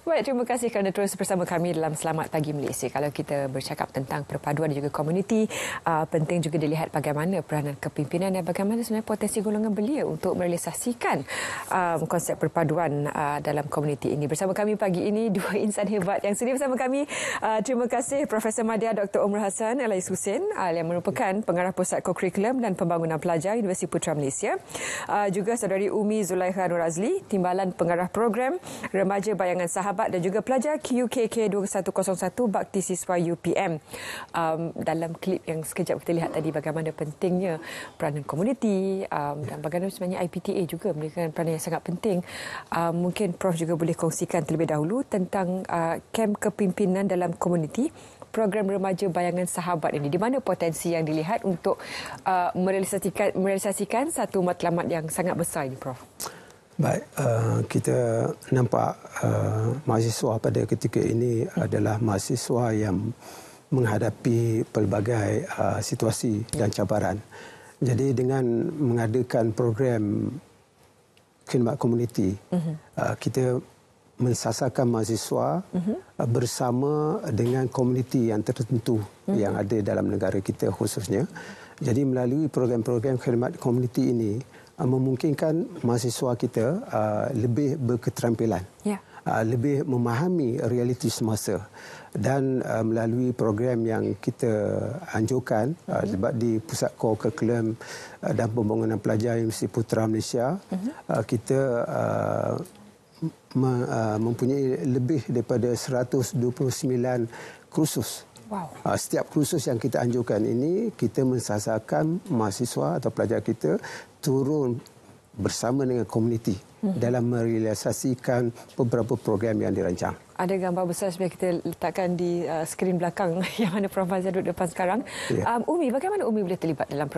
Baik, terima kasih kerana terus bersama kami dalam Selamat Pagi Malaysia. Kalau kita bercakap tentang perpaduan dan juga komuniti, penting juga dilihat bagaimana peranan kepimpinan dan bagaimana sebenarnya potensi golongan belia untuk merealisasikan konsep perpaduan dalam komuniti ini. Bersama kami pagi ini, dua insan hebat yang sedia bersama kami. Terima kasih Profesor Madya Dr. Omar Hassan Elais Husin yang merupakan Pengarah Pusat Kokurikulum dan Pembangunan Pelajar Universiti Putra Malaysia. Juga Saudari Umi Zulaikha Nur Azli, Timbalan Pengarah Program Remaja Bayangan Sahabat dan juga pelajar QKK 2101 Bakti Siswa UPM. Dalam klip yang sekejap kita lihat tadi bagaimana pentingnya peranan komuniti dan bagaimana sebenarnya IPTA juga memberikan peranan yang sangat penting. Mungkin Prof juga boleh kongsikan terlebih dahulu tentang kem kepimpinan dalam komuniti, program Remaja Bayangan Sahabat ini, di mana potensi yang dilihat untuk merealisasikan satu matlamat yang sangat besar ini, Prof. Baik, kita nampak mahasiswa pada ketika ini adalah mahasiswa yang menghadapi pelbagai situasi dan cabaran. Jadi dengan mengadakan program khidmat komuniti, kita mensasarkan mahasiswa bersama dengan komuniti yang tertentu yang ada dalam negara kita khususnya. Jadi melalui program-program khidmat komuniti ini, memungkinkan mahasiswa kita lebih berketerampilan, lebih memahami realiti semasa, dan melalui program yang kita anjurkan sebab di Pusat Kokurikulum dan Pembangunan Pelajar Universiti Putra Malaysia, kita mempunyai lebih daripada 129 kursus. Wow. Setiap kursus yang kita anjurkan ini, kita mensasarkan mahasiswa atau pelajar kita turun bersama dengan komuniti dalam merealisasikan beberapa program yang dirancang. Ada gambar besar sebenarnya kita letakkan di skrin belakang yang mana Prof. Fazil duduk depan sekarang. Umi, bagaimana Umi boleh terlibat dalam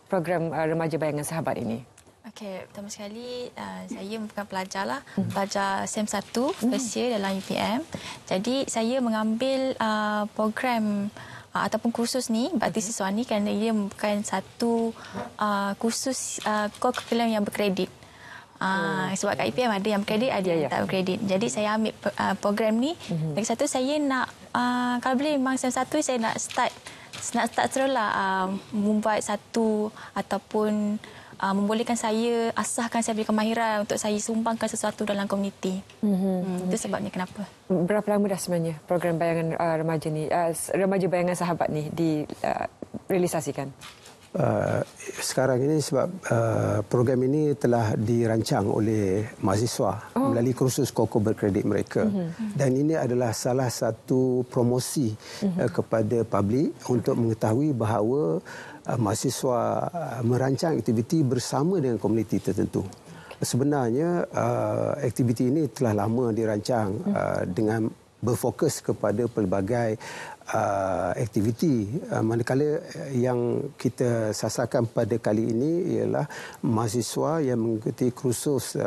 program Remaja Bayangan Sahabat ini? Okey, pertama sekali saya bukan pelajar lah, pelajar SEM 1 first year dalam UPM. Jadi saya mengambil program ataupun kursus ni, Bakti Siswa ni, kerana ia merupakan satu kursus kokurikulum yang berkredit. Sebab kat UPM ada yang berkredit, ada yang tak berkredit. Jadi saya ambil program ni. Lagi satu, saya nak, kalau boleh memang SEM 1 saya nak start terus lah membuat satu ataupun membolehkan saya asahkan saya punya kemahiran untuk saya sumbangkan sesuatu dalam komuniti. Itu sebabnya kenapa. Berapa lama dah sebenarnya program bayangan remaja ni, Remaja Bayangan Sahabat ni direalisasikan? Sekarang ini sebab program ini telah dirancang oleh mahasiswa melalui kursus KOKO berkredit mereka. Dan ini adalah salah satu promosi kepada publik untuk mengetahui bahawa mahasiswa merancang aktiviti bersama dengan komuniti tertentu. Sebenarnya aktiviti ini telah lama dirancang dengan berfokus kepada pelbagai aktiviti, manakala yang kita sasarkan pada kali ini ialah mahasiswa yang mengikuti kursus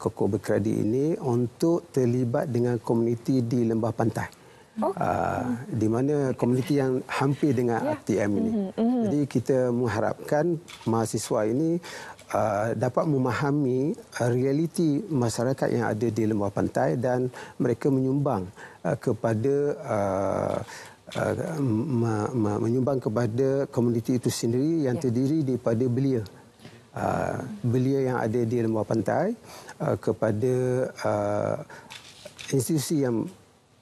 KOKO berkredit ini untuk terlibat dengan komuniti di Lembah Pantai. Di mana komuniti yang hampir dengan RTM ini. Jadi kita mengharapkan mahasiswa ini dapat memahami realiti masyarakat yang ada di Lembah Pantai dan mereka menyumbang kepada komuniti itu sendiri yang terdiri daripada belia. Belia yang ada di Lembah Pantai kepada institusi yang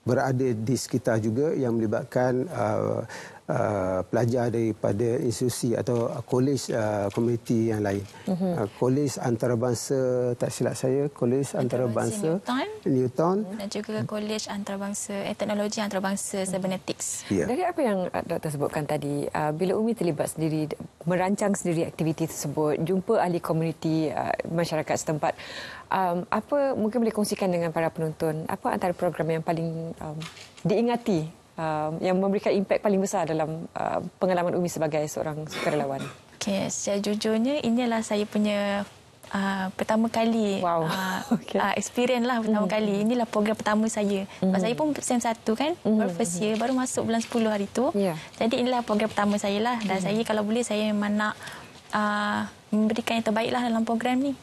berada di sekitar juga yang melibatkan pelajar daripada institusi atau kolej komuniti yang lain. Kolej antarabangsa, tak silap saya, kolej antarabangsa Newton dan juga kolej antarabangsa teknologi antarabangsa cybernetics. Dari apa yang Dr. sebutkan tadi, bila Umi terlibat sendiri, merancang sendiri aktiviti tersebut, jumpa ahli komuniti masyarakat setempat, apa mungkin boleh kongsikan dengan para penonton, apa antara program yang paling diingati, yang memberikan impak paling besar dalam pengalaman Umi sebagai seorang sukarelawan? Okey, sejujurnya inilah saya punya pertama kali experience lah pertama kali. Inilah program pertama saya. Sebab saya pun SEM 1 kan, baru first year, baru masuk bulan 10 hari tu. Jadi inilah program pertama saya lah. Dan saya kalau boleh saya memang nak memberikan yang terbaiklah dalam program ni.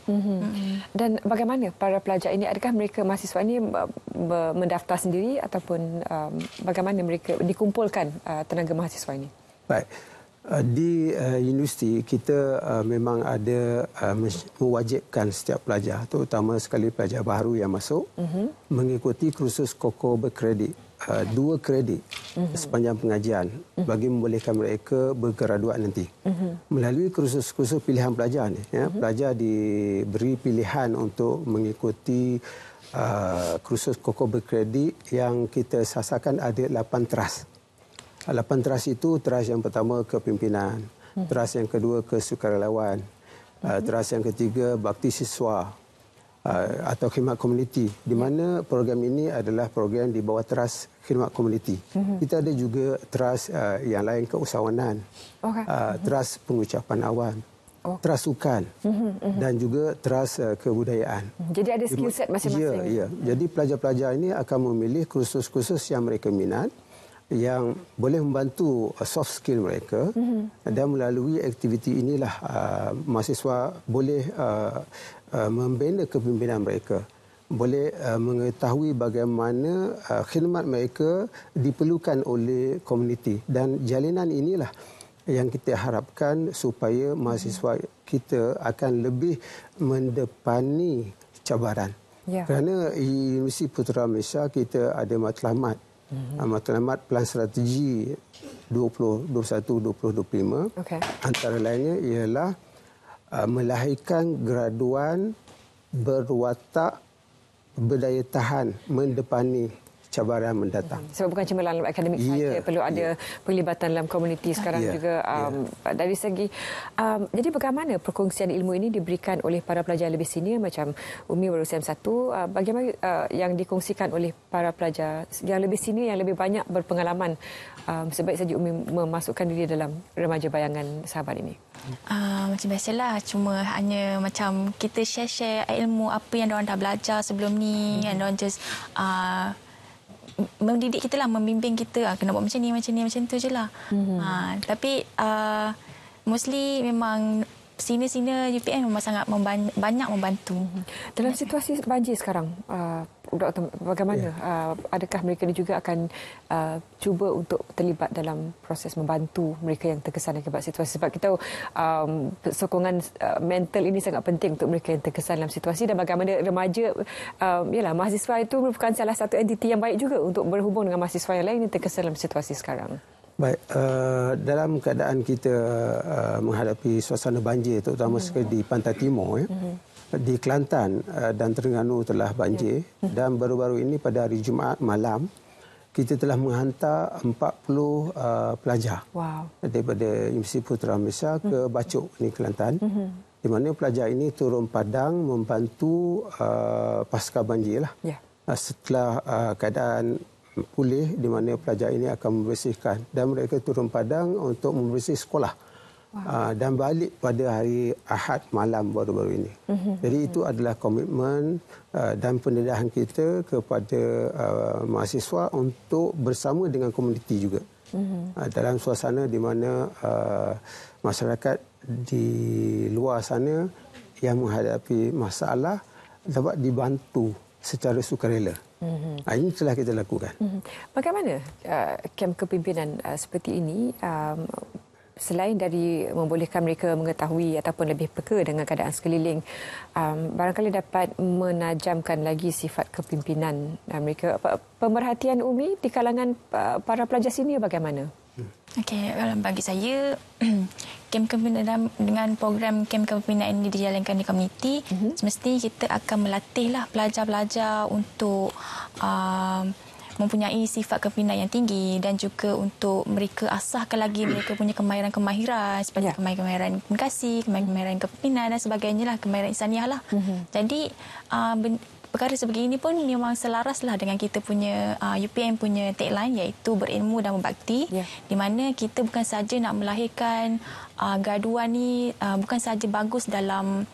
Dan bagaimana para pelajar ini, adakah mereka mahasiswa ini mendaftar sendiri ataupun bagaimana mereka dikumpulkan tenaga mahasiswa ini? Baik. Di universiti kita memang ada mewajibkan setiap pelajar, terutama sekali pelajar baru yang masuk, mengikuti kursus KOKO berkredit, 2 kredit sepanjang pengajian bagi membolehkan mereka bergraduat nanti. Melalui kursus-kursus pilihan pelajar ni, pelajar diberi pilihan untuk mengikuti kursus KOKO berkredit yang kita sasarkan ada 8 teras. 8 teras itu, teras yang pertama kepimpinan, teras yang kedua kesukarelawan, teras yang ketiga bakti siswa atau khidmat komuniti, di mana program ini adalah program di bawah teras khidmat komuniti. Kita ada juga teras yang lain keusahawanan, teras pengucapan awam, teras sukan dan juga teras kebudayaan. Jadi ada skill set masing-masing. Ya. Jadi pelajar-pelajar ini akan memilih kursus-kursus yang mereka minat, yang boleh membantu soft skill mereka, dan melalui aktiviti inilah mahasiswa boleh membina kepimpinan mereka, boleh mengetahui bagaimana khidmat mereka diperlukan oleh komuniti, dan jalinan inilah yang kita harapkan supaya mahasiswa kita akan lebih mendepani cabaran. Kerana Universiti Putra Malaysia kita ada matlamat, matlamat Pelan Strategi 2021-2025. Antara lainnya ialah melahirkan graduan berwatak berdaya tahan mendepani cabaran mendatang. Sebab bukan cuma dalam akademik saja, perlu ada pelibatan dalam komuniti sekarang juga. Dari segi, jadi bagaimana perkongsian ilmu ini diberikan oleh para pelajar lebih senior macam Umi baru SEM1, bagaimana yang dikongsikan oleh para pelajar yang lebih senior, yang lebih banyak berpengalaman, sebaik saja Umi memasukkan diri dalam remaja bayangan sahabat ini? Macam biasalah, cuma hanya macam kita share ilmu apa yang diorang dah belajar sebelum ni, and diorang just mendidik kita lah, membimbing kita kena buat macam ni, macam tu je lah. Tapi mostly memang senior UPM memang sangat banyak membantu. Dalam situasi banjir sekarang, Doktor, bagaimana? Adakah mereka juga akan cuba untuk terlibat dalam proses membantu mereka yang terkesan akibat situasi? Sebab kita tahu sokongan mental ini sangat penting untuk mereka yang terkesan dalam situasi, dan bagaimana remaja, mahasiswa itu merupakan salah satu entiti yang baik juga untuk berhubung dengan mahasiswa yang lain yang terkesan dalam situasi sekarang. Baik, dalam keadaan kita menghadapi suasana banjir, terutama sekali di Pantai Timur, di Kelantan dan Terengganu telah banjir, dan baru-baru ini pada hari Jumaat malam kita telah menghantar 40 pelajar daripada Universiti Putra Malaysia ke Bacok ni Kelantan, di mana pelajar ini turun padang membantu pasca banjir lah. Setelah keadaan pulih, di mana pelajar ini akan membersihkan, dan mereka turun padang untuk membersih sekolah. Dan balik pada hari Ahad malam baru-baru ini. Jadi itu adalah komitmen dan pendedahan kita kepada mahasiswa untuk bersama dengan komuniti juga. Dalam suasana di mana masyarakat di luar sana yang menghadapi masalah dapat dibantu secara sukarela. Ini telah kita lakukan. Bagaimana kem kepimpinan seperti ini, selain dari membolehkan mereka mengetahui ataupun lebih peka dengan keadaan sekeliling, barangkali dapat menajamkan lagi sifat kepimpinan mereka? Pemerhatian Umi di kalangan para pelajar senior bagaimana? Okey, bagi saya, kem kepimpinan dengan program kem kepimpinan ini dijalankan di komuniti, semestinya kita akan melatihlah pelajar-pelajar untuk mempunyai sifat kepimpinan yang tinggi, dan juga untuk mereka asahkan lagi mereka punya kemahiran-kemahiran seperti kemahiran komunikasi, kemahiran kepimpinan dan sebagainya lah, kemahiran insaniah lah. Jadi perkara sebegini pun memang selaraslah dengan kita punya UPM punya tagline, iaitu berilmu dan berbakti, di mana kita bukan saja nak melahirkan graduan ni bukan saja bagus dalam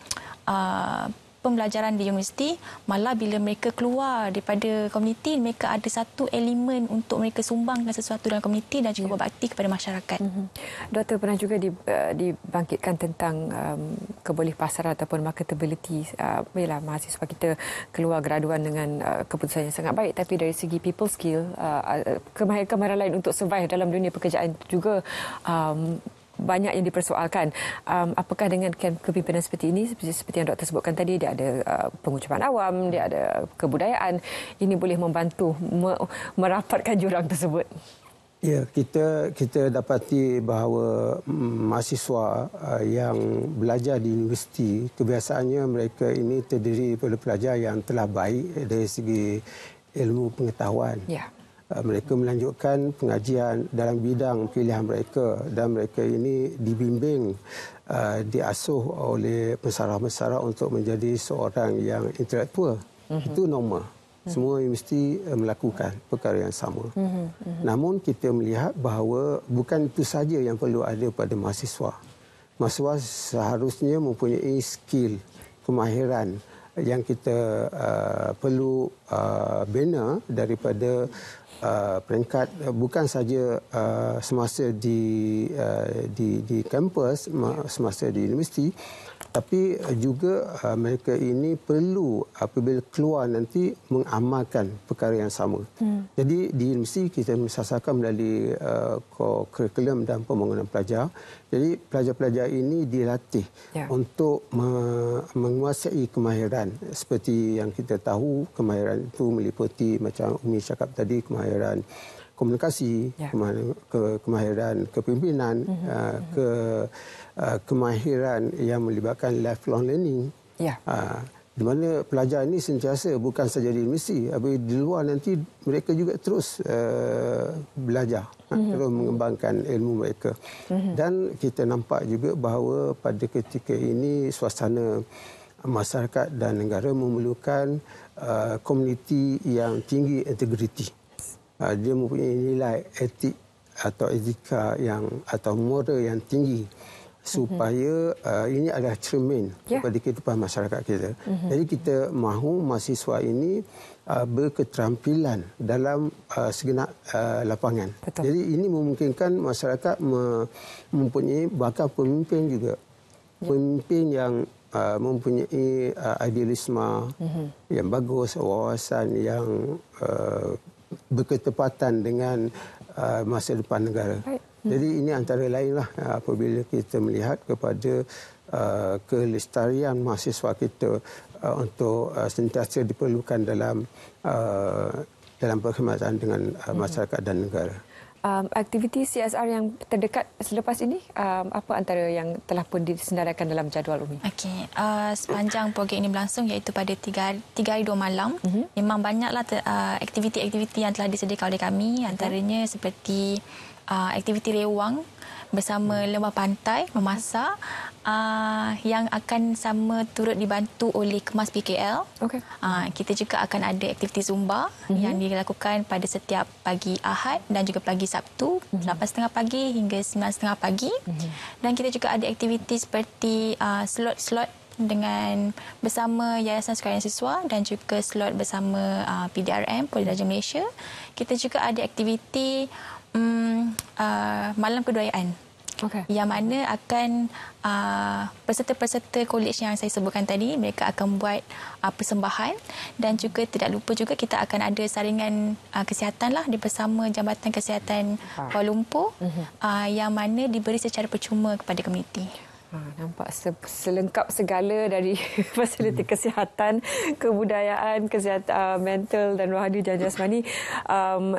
pembelajaran di universiti, malah bila mereka keluar daripada komuniti, mereka ada satu elemen untuk mereka sumbangkan sesuatu dalam komuniti dan juga berbakti kepada masyarakat. Doktor, pernah juga dibangkitkan tentang kebolehpasaran ataupun marketability. Yalah, mahasiswa kita keluar graduan dengan keputusan yang sangat baik, tapi dari segi people skill, kemahiran lain untuk survive dalam dunia pekerjaan juga banyak yang dipersoalkan. Apakah dengan kepimpinan seperti ini, seperti yang doktor sebutkan tadi, dia ada pengucapan awam, dia ada kebudayaan, ini boleh membantu merapatkan jurang tersebut? Ya, kita dapati bahawa mahasiswa yang belajar di universiti, kebiasaannya mereka ini terdiri daripada pelajar yang telah baik dari segi ilmu pengetahuan. Ya. Mereka melanjutkan pengajian dalam bidang pilihan mereka dan mereka ini dibimbing, diasuh oleh pesara-pesara untuk menjadi seorang yang intelektual. Itu normal. Semua universiti melakukan perkara yang sama. Namun kita melihat bahawa bukan itu saja yang perlu ada pada mahasiswa. Mahasiswa seharusnya mempunyai skill, kemahiran yang kita perlu bina daripada peringkat bukan saja semasa di kampus, semasa di universiti, tapi juga mereka ini perlu apabila keluar nanti mengamalkan perkara yang sama. Jadi di universiti kita mensasarkan melalui kurikulum dan pembangunan pelajar. Jadi pelajar-pelajar ini dilatih untuk menguasai kemahiran. Seperti yang kita tahu, kemahiran itu meliputi macam Umi cakap tadi, kemahiran komunikasi, kemahiran kepimpinan, kemahiran yang melibatkan lifelong learning. Di mana pelajar ini sentiasa bukan saja di universiti, tapi di luar nanti mereka juga terus belajar, terus mengembangkan ilmu mereka. Dan kita nampak juga bahawa pada ketika ini suasana masyarakat dan negara memerlukan komuniti yang tinggi integriti. Dia mempunyai nilai etik atau etika atau moral yang tinggi, supaya ini adalah cermin kepada kehidupan masyarakat kita. Jadi kita mahu mahasiswa ini berketerampilan dalam segenap lapangan. Betul. Jadi ini memungkinkan masyarakat mempunyai bakal pemimpin juga. Pemimpin yang mempunyai idealisme yang bagus, wawasan yang berketepatan dengan masa depan negara. Jadi ini antara lainlah apabila kita melihat kepada kelestarian mahasiswa kita untuk sentiasa diperlukan dalam perkhidmatan dengan masyarakat dan negara. Aktiviti CSR yang terdekat selepas ini, apa antara yang telah pun disenaraikan dalam jadual Umi? Okey, sepanjang program ini berlangsung, iaitu pada 3 hari 2 malam, memang banyaklah aktiviti-aktiviti yang telah disediakan oleh kami, antaranya seperti aktiviti rewang bersama lembah pantai memasak, yang akan sama turut dibantu oleh Kemas PKL. Kita juga akan ada aktiviti Zumba yang dilakukan pada setiap pagi Ahad dan juga pagi Sabtu 8.30 pagi hingga 9.30 pagi. Dan kita juga ada aktiviti seperti slot dengan bersama Yayasan Sukarelawan Siswa dan juga slot bersama PDRM, Polis Diraja Malaysia. Kita juga ada aktiviti malam kebudayaan, yang mana akan peserta-peserta kolej yang saya sebutkan tadi, mereka akan buat persembahan, dan juga tidak lupa juga kita akan ada saringan kesihatan lah bersama Jambatan Kesihatan Kuala Lumpur, yang mana diberi secara percuma kepada komuniti. Nampak selengkap segala dari fasiliti kesihatan, kebudayaan, kesihatan mental dan rohani dan jasmani.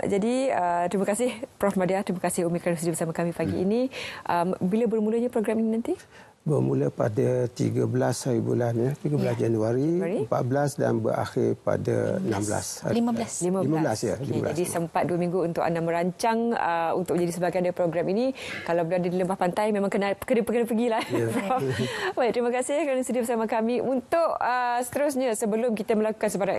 Jadi terima kasih Prof. Madya, terima kasih Umi kerana sudi bersama kami pagi ini. Bila bermulanya program ini nanti? Bermula pada 13 hari bulan 13 Januari 14 dan berakhir pada 15 ya. Jadi sempat 2 minggu untuk anda merancang untuk menjadi sebahagian dari program ini. Kalau berada di lembah pantai memang kena pergilah. Baik, terima kasih kerana sudi bersama kami. Untuk seterusnya, sebelum kita melakukan sebarang